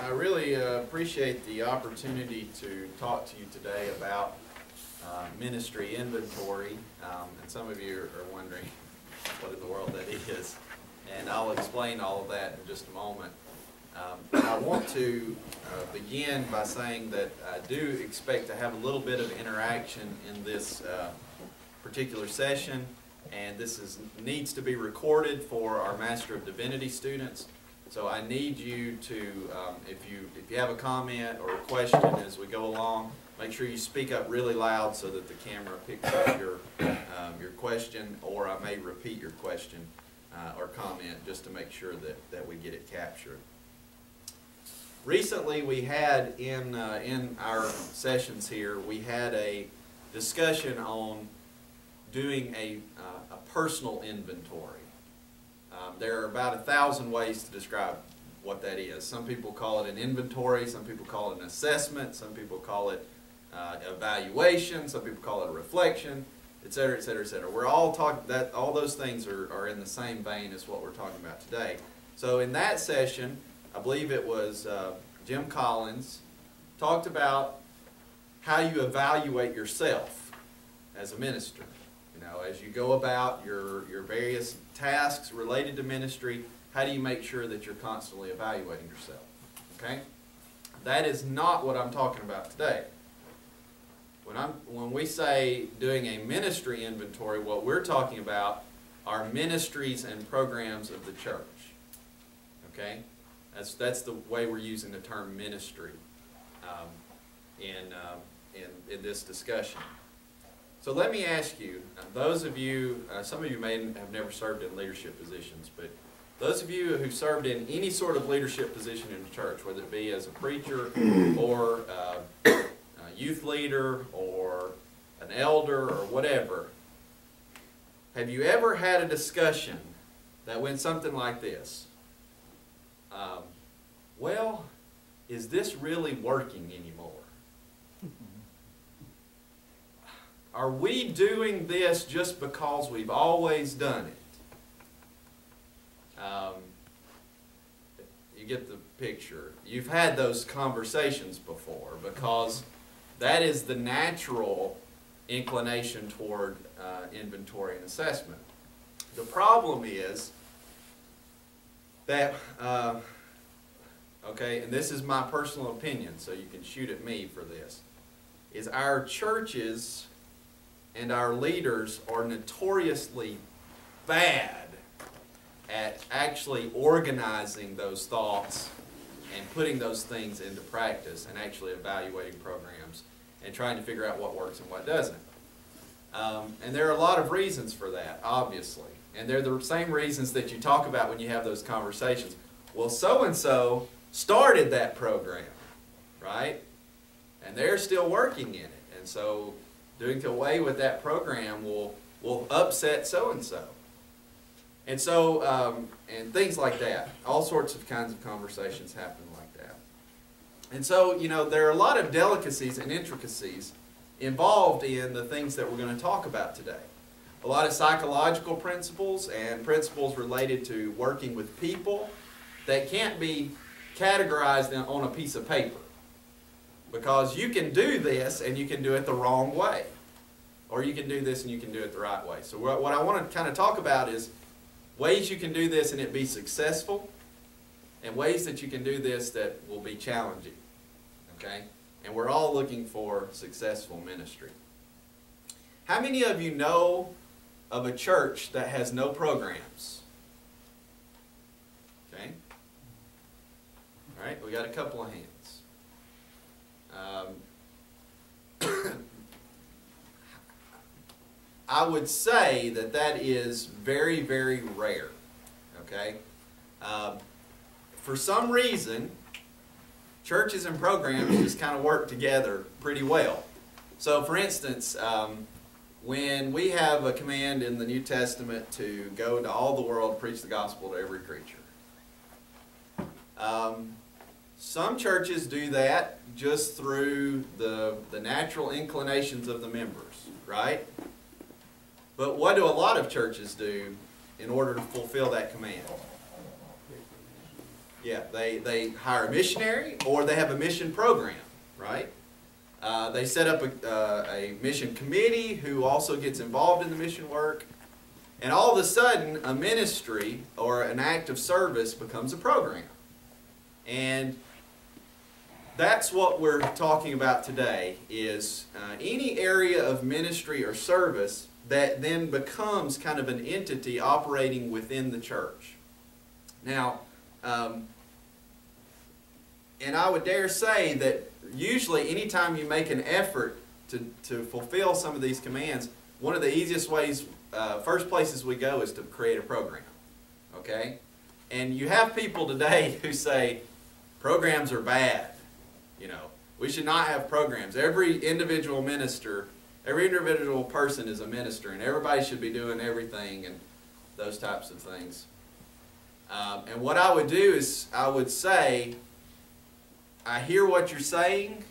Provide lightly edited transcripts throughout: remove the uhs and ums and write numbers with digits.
I really appreciate the opportunity to talk to you today about ministry inventory. And some of you are wondering what in the world that is. And I'll explain all of that in just a moment. But I want to begin by saying that I do expect to have a little bit of interaction in this particular session. And this needs to be recorded for our Master of Divinity students. So I need you to, if you have a comment or a question as we go along, make sure you speak up really loud so that the camera picks up your question, or I may repeat your question or comment just to make sure that we get it captured. Recently we had in our sessions here, we had a discussion on doing a personal inventory. There are about 1,000 ways to describe what that is. Some people call it an inventory, some people call it an assessment, some people call it evaluation, some people call it a reflection, etc., etc., etc. We're all talking that all those things are in the same vein as what we're talking about today. So in that session, I believe it was Jim Collins talked about how you evaluate yourself as a minister. You know, as you go about your various tasks related to ministry, how do you make sure that you're constantly evaluating yourself? Okay? That is not what I'm talking about today. When we say doing a ministry inventory, what we're talking about are ministries and programs of the church. Okay? That's the way we're using the term ministry in this discussion. So let me ask you, those of you, some of you may have never served in leadership positions, but those of you who served in any sort of leadership position in the church, whether it be as a preacher or a youth leader or an elder or whatever, have you ever had a discussion that went something like this? Well, is this really working anymore? Are we doing this just because we've always done it? You get the picture. You've had those conversations before because that is the natural inclination toward inventory and assessment. The problem is that, okay, and this is my personal opinion, so you can shoot at me for this, is our churches and our leaders are notoriously bad at actually organizing those thoughts and putting those things into practice and actually evaluating programs and trying to figure out what works and what doesn't. And there are a lot of reasons for that, obviously. And they're the same reasons that you talk about when you have those conversations. Well, so-and-so started that program, right? And they're still working in it. And so doing away with that program will upset so-and-so. And so, and things like that. All sorts of kinds of conversations happen like that. And so, you know, there are a lot of delicacies and intricacies involved in the things that we're going to talk about today. A lot of psychological principles and principles related to working with people that can't be categorized on a piece of paper. Because you can do this and you can do it the wrong way. Or you can do this and you can do it the right way. So what I want to kind of talk about is ways you can do this and it be successful, and ways that you can do this that will be challenging. Okay? And we're all looking for successful ministry. How many of you know of a church that has no programs? Okay? All right, we got a couple of hands. I would say that is very, very rare. Okay? For some reason, churches and programs just kind of work together pretty well. So, for instance, when we have a command in the New Testament to go into all the world, preach the gospel to every creature. Some churches do that just through the natural inclinations of the members, right? But what do a lot of churches do in order to fulfill that command? Yeah, they hire a missionary or they have a mission program, right? They set up a mission committee who also gets involved in the mission work. And all of a sudden, a ministry or an act of service becomes a program. And that's what we're talking about today, is any area of ministry or service that then becomes kind of an entity operating within the church. Now, and I would dare say that usually anytime you make an effort to fulfill some of these commands, one of the easiest ways, first places we go is to create a program. Okay? And you have people today who say programs are bad. You know, we should not have programs. Every individual minister, every individual person is a minister, and everybody should be doing everything and those types of things. And what I would do is I would say, I hear what you're saying,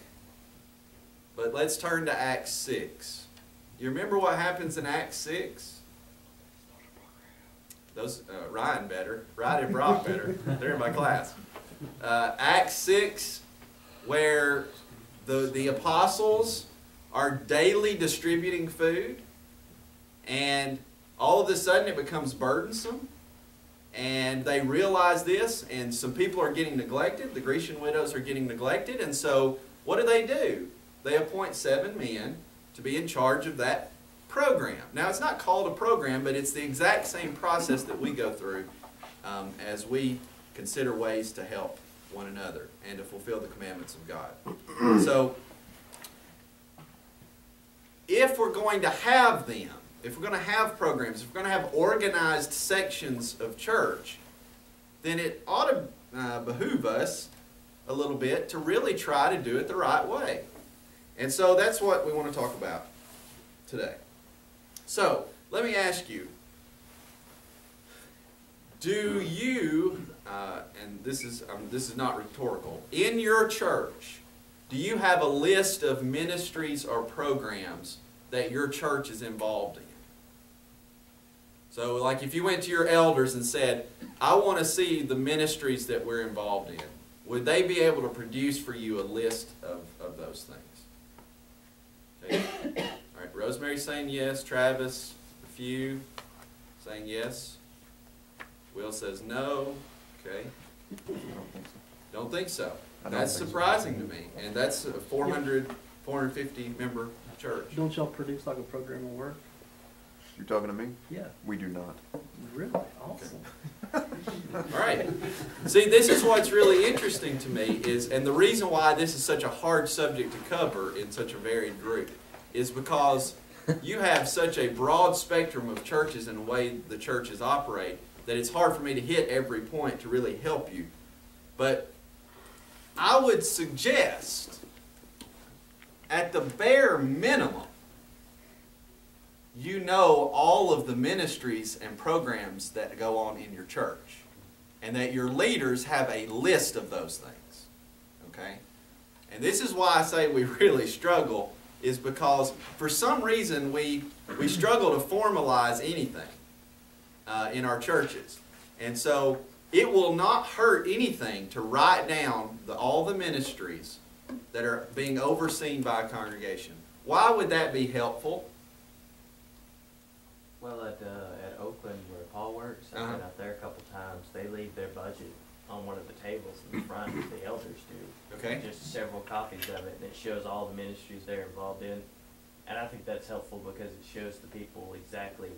but let's turn to Acts 6. You remember what happens in Acts 6? Those, Ryan and Brock better. They're in my class. Acts 6, where the apostles are daily distributing food, and all of a sudden it becomes burdensome, and they realize this, and some people are getting neglected. The Grecian widows are getting neglected, and so what do? They appoint 7 men to be in charge of that program. Now, it's not called a program, but it's the exact same process that we go through as we consider ways to help one another and to fulfill the commandments of God. So, if we're going to have them, if we're going to have programs, if we're going to have organized sections of church, then it ought to behoove us a little bit to really try to do it the right way. And so that's what we want to talk about today. So, let me ask you, do you, and this is not rhetorical, in your church, do you have a list of ministries or programs that your church is involved in? So, like if you went to your elders and said, I want to see the ministries that we're involved in, would they be able to produce for you a list of those things? Okay. All right, Rosemary's saying yes. Travis, a few, saying yes. Will says no. Okay. Don't think so. That's surprising to me. And that's a 450 member church. Don't y'all produce like a program of work? You're talking to me? Yeah. We do not. Really? Awesome. All right. See, this is what's really interesting to me is, and the reason why this is such a hard subject to cover in such a varied group, is because you have such a broad spectrum of churches and the way the churches operate that it's hard for me to hit every point to really help you. But I would suggest, at the bare minimum, you know all of the ministries and programs that go on in your church, and that your leaders have a list of those things. Okay? And this is why I say we really struggle, is because for some reason we struggle to formalize anything in our churches. And so it will not hurt anything to write down all the ministries that are being overseen by a congregation. Why would that be helpful? Well, at Oakland, where Paul works, I've been out there a couple times. They leave their budget on one of the tables in the front, as the elders do. Okay. Just several copies of it, and it shows all the ministries they're involved in. And I think that's helpful because it shows the people exactly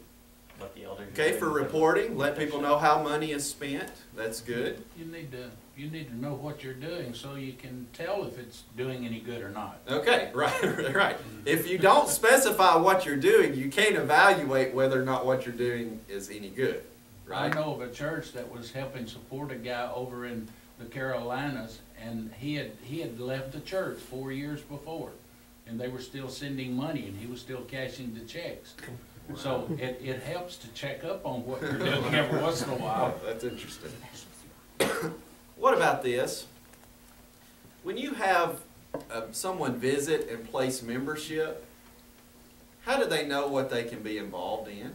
what the elders are Okay, doing. for reporting, let people know how money is spent. That's good. You need to know what you're doing so you can tell if it's doing any good or not. Okay, right, right. If you don't specify what you're doing, you can't evaluate whether or not what you're doing is any good, right? I know of a church that was helping support a guy over in the Carolinas, and he had left the church 4 years before, and they were still sending money, and he was still cashing the checks. Wow. So it helps to check up on what you're doing every once in a while. That's interesting. What about this? When you have someone visit and place membership, how do they know what they can be involved in?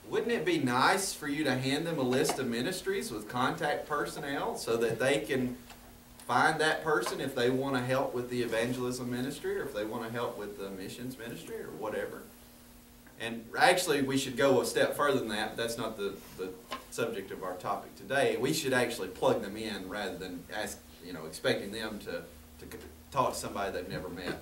wouldn't it be nice for you to hand them a list of ministries with contact personnel so that they can find that person if they want to help with the evangelism ministry or if they want to help with the missions ministry or whatever? And actually, we should go a step further than that, but that's not the subject of our topic today. We should actually plug them in rather than expecting them to talk to somebody they've never met.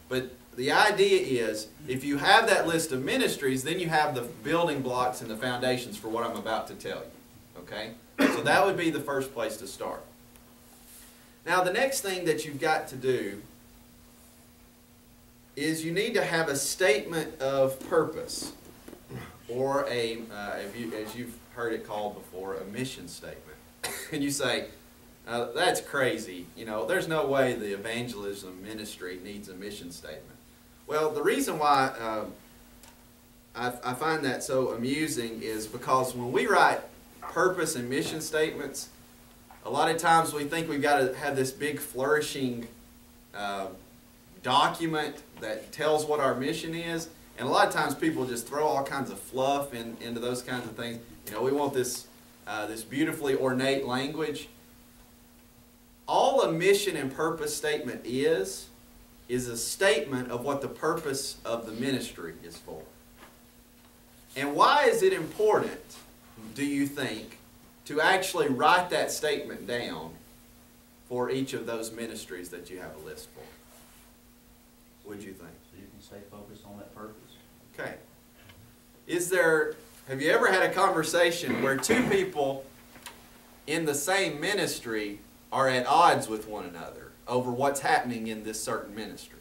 But the idea is, if you have that list of ministries, then you have the building blocks and the foundations for what I'm about to tell you. Okay? So that would be the first place to start. Now, the next thing that you've got to do is you need to have a statement of purpose, or as you've heard it called before, a mission statement. And you say, that's crazy. There's no way the evangelism ministry needs a mission statement. Well, the reason why I find that so amusing is because when we write purpose and mission statements, a lot of times we think we've got to have this big flourishing document that tells what our mission is, and a lot of times people just throw all kinds of fluff into those kinds of things. We want this beautifully ornate language. All a mission and purpose statement is a statement of what the purpose of the ministry is for. And why is it important, do you think, to actually write that statement down for each of those ministries that you have a list for? What do you think? So you can stay focused on that purpose. Okay. Have you ever had a conversation where two people in the same ministry are at odds with one another over what's happening in this certain ministry?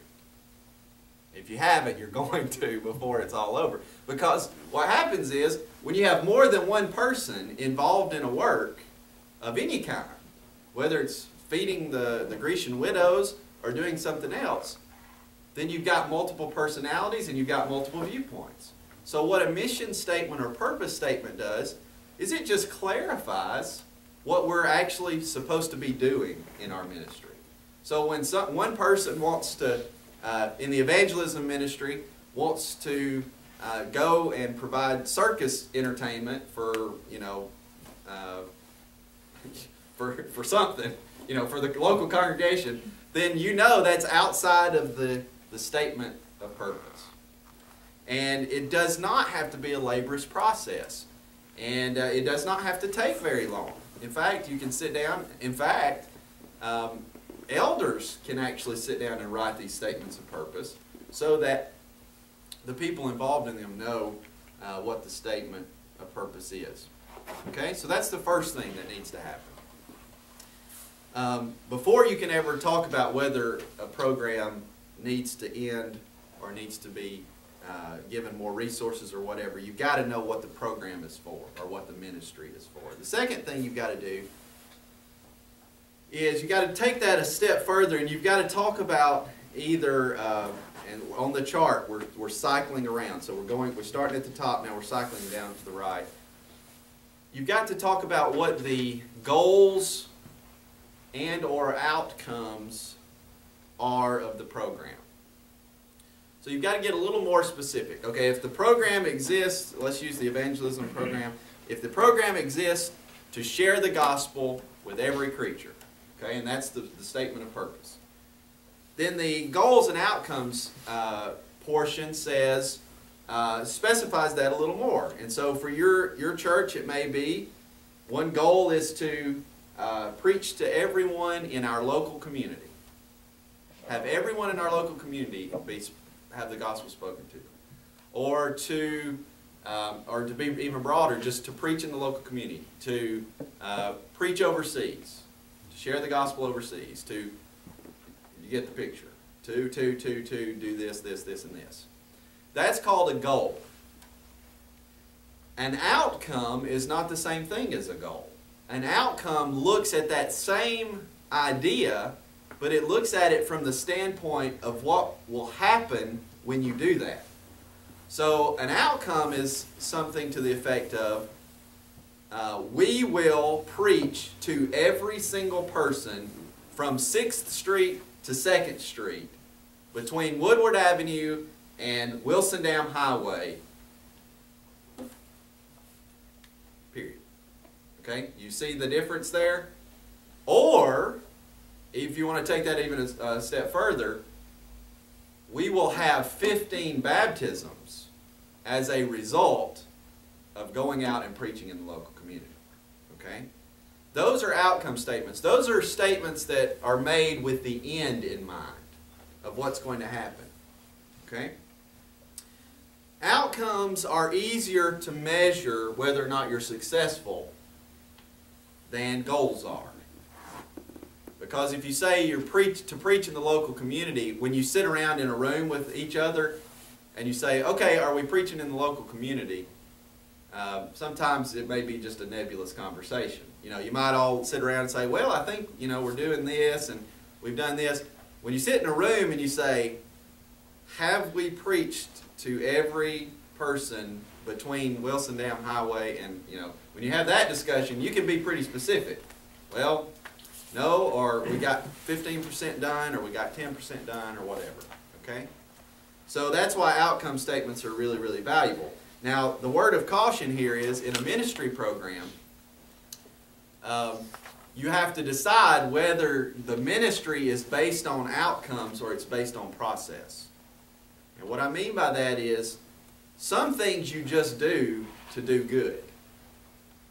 If you haven't, you're going to before it's all over. Because what happens is, when you have more than one person involved in a work of any kind, whether it's feeding the Grecian widows or doing something else, then you've got multiple personalities and you've got multiple viewpoints. So what a mission statement or purpose statement does is it just clarifies what we're actually supposed to be doing in our ministry. So when one person wants to, in the evangelism ministry, wants to go and provide circus entertainment for, for something, for the local congregation, then that's outside of the statement of purpose. And it does not have to be a laborious process. And it does not have to take very long. In fact, you can sit down. In fact, elders can actually sit down and write these statements of purpose so that the people involved in them know what the statement of purpose is. Okay, so that's the first thing that needs to happen. Before you can ever talk about whether a program needs to end or needs to be given more resources or whatever, you've got to know what the program is for or what the ministry is for. The second thing you've got to do is you've got to take that a step further, and you've got to talk about either, and on the chart we're cycling around, so we're starting at the top now, we're cycling down to the right. You've got to talk about what the goals and or outcomes are of the program. So you've got to get a little more specific. Okay, if the program exists, let's use the evangelism program. If the program exists to share the gospel with every creature, okay, and that's the statement of purpose, then the goals and outcomes portion specifies that a little more. And so for your church, it may be one goal is to preach to everyone in our local community. Have everyone in our local community have the gospel spoken to them, or to be even broader, just to preach in the local community, to preach overseas, to share the gospel overseas, you get the picture, to do this, and this. That's called a goal. An outcome is not the same thing as a goal. An outcome looks at that same idea, but it looks at it from the standpoint of what will happen when you do that. So an outcome is something to the effect of, we will preach to every single person from 6th Street to 2nd Street, between Woodward Avenue and Wilson Dam Highway, Okay, you see the difference there? Or, if you want to take that even a step further, we will have 15 baptisms as a result of going out and preaching in the local community. Okay? Those are outcome statements. Those are statements that are made with the end in mind of what's going to happen. Okay? Outcomes are easier to measure whether or not you're successful than goals are. Because if you say you're to preach in the local community, when you sit around in a room with each other and you say, okay, are we preaching in the local community? Sometimes it may be just a nebulous conversation. You know, you might all sit around and say, well, I think, you know, we're doing this and we've done this. When you sit in a room and you say, have we preached to every person between Wilson Dam Highway and, you know, when you have that discussion, you can be pretty specific. Well, no, or we got 15% done, or we got 10% done, or whatever. Okay? So that's why outcome statements are really, really valuable. Now, the word of caution here is, in a ministry program, you have to decide whether the ministry is based on outcomes or it's based on process. And what I mean by that is, some things you just do to do good,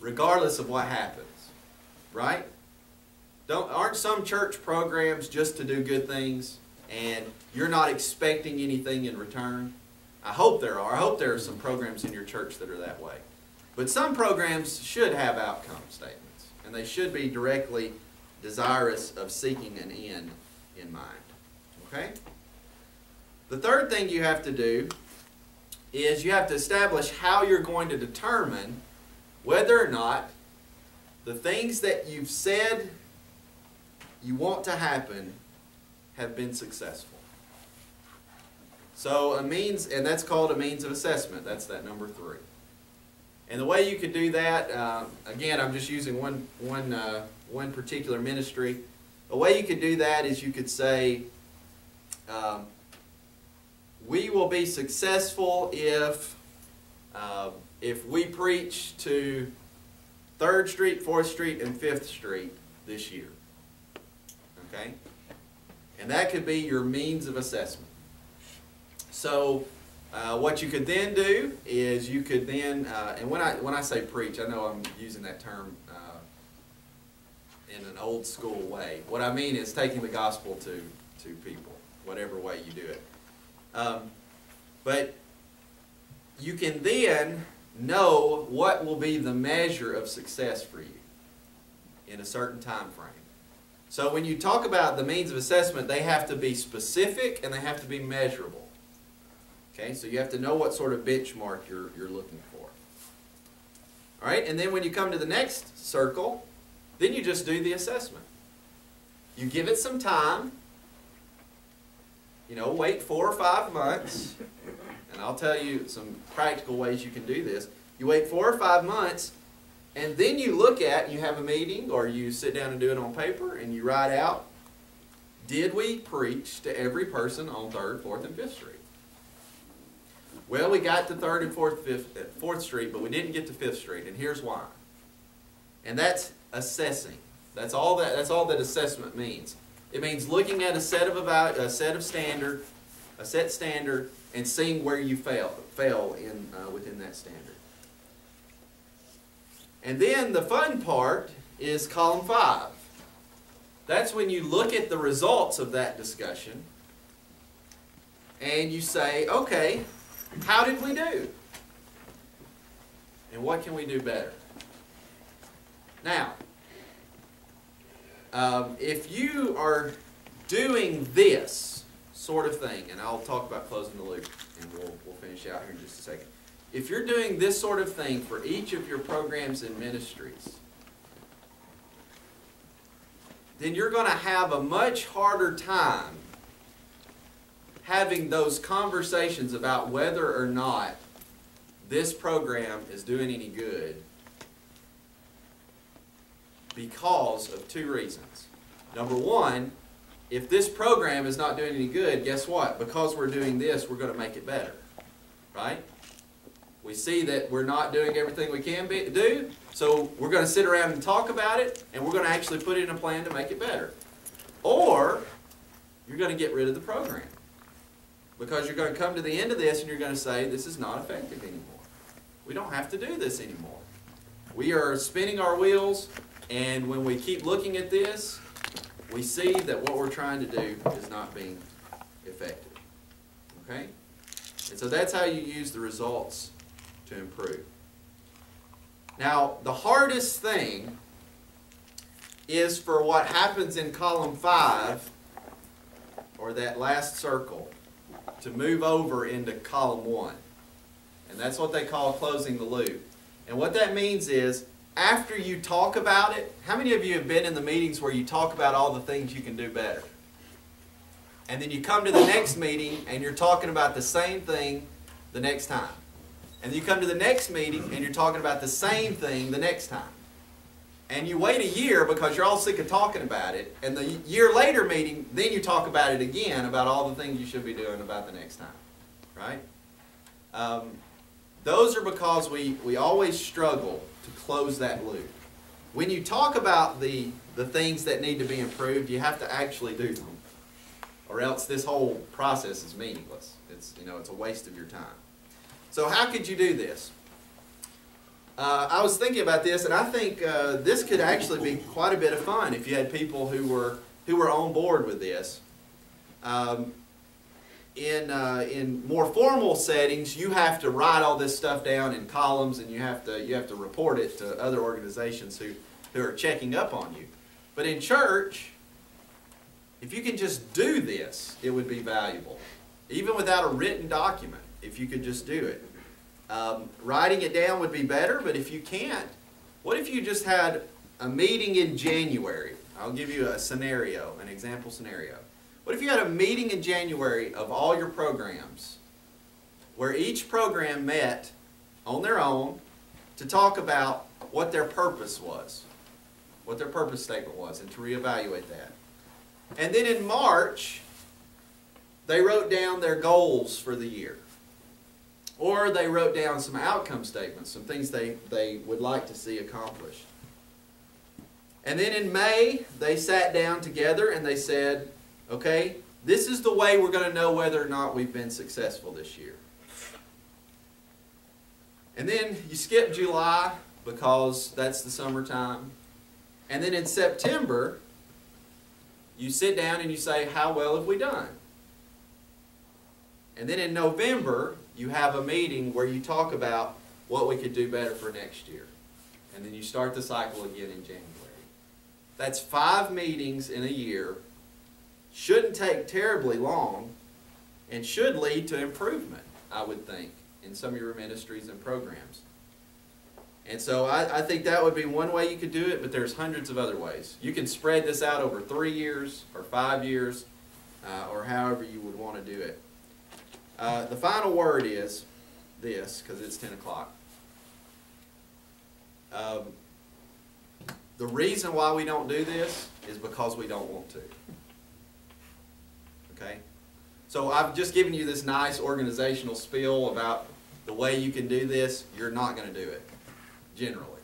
regardless of what happens. Right? Aren't some church programs just to do good things and you're not expecting anything in return? I hope there are. I hope there are some programs in your church that are that way. But some programs should have outcome statements, and they should be directly desirous of seeking an end in mind. Okay? The third thing you have to do is you have to establish how you're going to determine whether or not the things that you've said you want to happen have been successful. So a means, and that's called a means of assessment. That's that number 3. And the way you could do that, again, I'm just using one particular ministry. The way you could do that is you could say, we will be successful if we preach to 3rd Street, 4th Street, and 5th Street this year. Okay? And that could be your means of assessment. So what you could then do is you could then, and when I say preach, I know I'm using that term in an old school way. What I mean is taking the gospel to people, whatever way you do it. But you can then know what will be the measure of success for you in a certain time frame. So when you talk about the means of assessment, they have to be specific and they have to be measurable. Okay, so you have to know what sort of benchmark you're looking for. All right, and then when you come to the next circle, then you just do the assessment. You give it some time. You know, wait 4 or 5 months, and I'll tell you some practical ways you can do this. You wait 4 or 5 months, and then you look at, you have a meeting, or you sit down and do it on paper, and you write out, did we preach to every person on 3rd, 4th, and 5th Street? Well, we got to 3rd and 4th Street, but we didn't get to 5th Street, and here's why. And that's assessing. That's all that assessment means. It means looking at a set standard, and seeing where you fail in within that standard. And then the fun part is column 5. That's when you look at the results of that discussion and you say, okay, how did we do? And what can we do better? Now, if you are doing this sort of thing, and I'll talk about closing the loop, and we'll finish out here in just a second. If you're doing this sort of thing for each of your programs and ministries, then you're going to have a much harder time having those conversations about whether or not this program is doing any good because of 2 reasons. Number 1, if this program is not doing any good, guess what? Because we're doing this, we're going to make it better. Right? We see that we're not doing everything we can do, so we're going to sit around and talk about it, and we're going to actually put in a plan to make it better. Or you're going to get rid of the program. Because you're going to come to the end of this and you're going to say, this is not effective anymore. We don't have to do this anymore. We are spinning our wheels, and when we keep looking at this, we see that what we're trying to do is not being effective. Okay? And so that's how you use the results to improve. Now, the hardest thing is for what happens in column 5, or that last circle, to move over into column 1. And that's what they call closing the loop. And what that means is, after you talk about it, how many of you have been in the meetings where you talk about all the things you can do better? And then you come to the next meeting and you're talking about the same thing the next time. And then you come to the next meeting and you're talking about the same thing the next time. And you wait a year because you're all sick of talking about it. And the year later meeting, then you talk about it again, about all the things you should be doing about the next time. Right? Those are because we always struggle to close that loop. When you talk about the things that need to be improved, you have to actually do them. Or else this whole process is meaningless. It's a waste of your time. So how could you do this? I was thinking about this, and I think this could actually be quite a bit of fun if you had people who were on board with this. In more formal settings, you have to write all this stuff down in columns, and you have to report it to other organizations who are checking up on you. But in church, if you can just do this, it would be valuable, even without a written document. If you could just do it. Writing it down would be better, but if you can't, what if you just had a meeting in January? I'll give you a scenario, an example scenario. What if you had a meeting in January of all your programs, where each program met on their own to talk about what their purpose was, what their purpose statement was, and to reevaluate that. And then in March, they wrote down their goals for the year. Or they wrote down some outcome statements, some things they would like to see accomplished. And then in May, they sat down together and they said, okay, this is the way we're going to know whether or not we've been successful this year. And then you skip July because that's the summertime. And then in September, you sit down and you say, how well have we done? And then in November, you have a meeting where you talk about what we could do better for next year. And then you start the cycle again in January. That's 5 meetings in a year. Shouldn't take terribly long and should lead to improvement, I would think, in some of your ministries and programs. And so I think that would be one way you could do it, but there's hundreds of other ways. You can spread this out over 3 years or 5 years or however you would want to do it. The final word is this, because it's 10 o'clock. The reason why we don't do this is because we don't want to. Okay? So I've just given you this nice organizational spiel about the way you can do this. You're not going to do it, generally.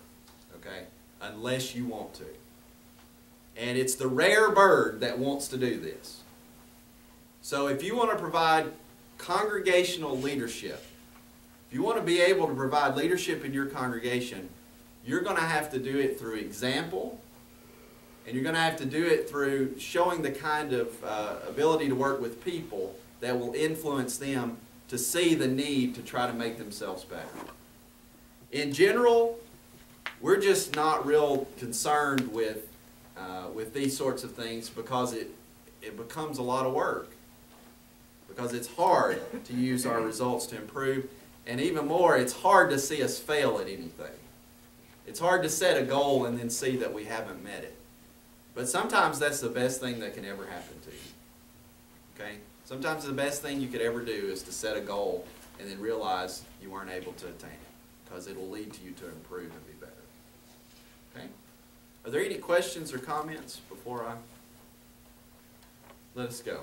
Okay? Unless you want to. And it's the rare bird that wants to do this. So if you want to provide congregational leadership, if you want to be able to provide leadership in your congregation, you're going to have to do it through example, and you're going to have to do it through showing the kind of ability to work with people that will influence them to see the need to try to make themselves better. In general, we're just not real concerned with these sorts of things because it becomes a lot of work. Because it's hard to use our results to improve, and even more, it's hard to see us fail at anything. It's hard to set a goal and then see that we haven't met it. But sometimes that's the best thing that can ever happen to you. Okay? Sometimes the best thing you could ever do is to set a goal and then realize you weren't able to attain it, because it will lead to you to improve and be better. Okay? Are there any questions or comments before I let us go?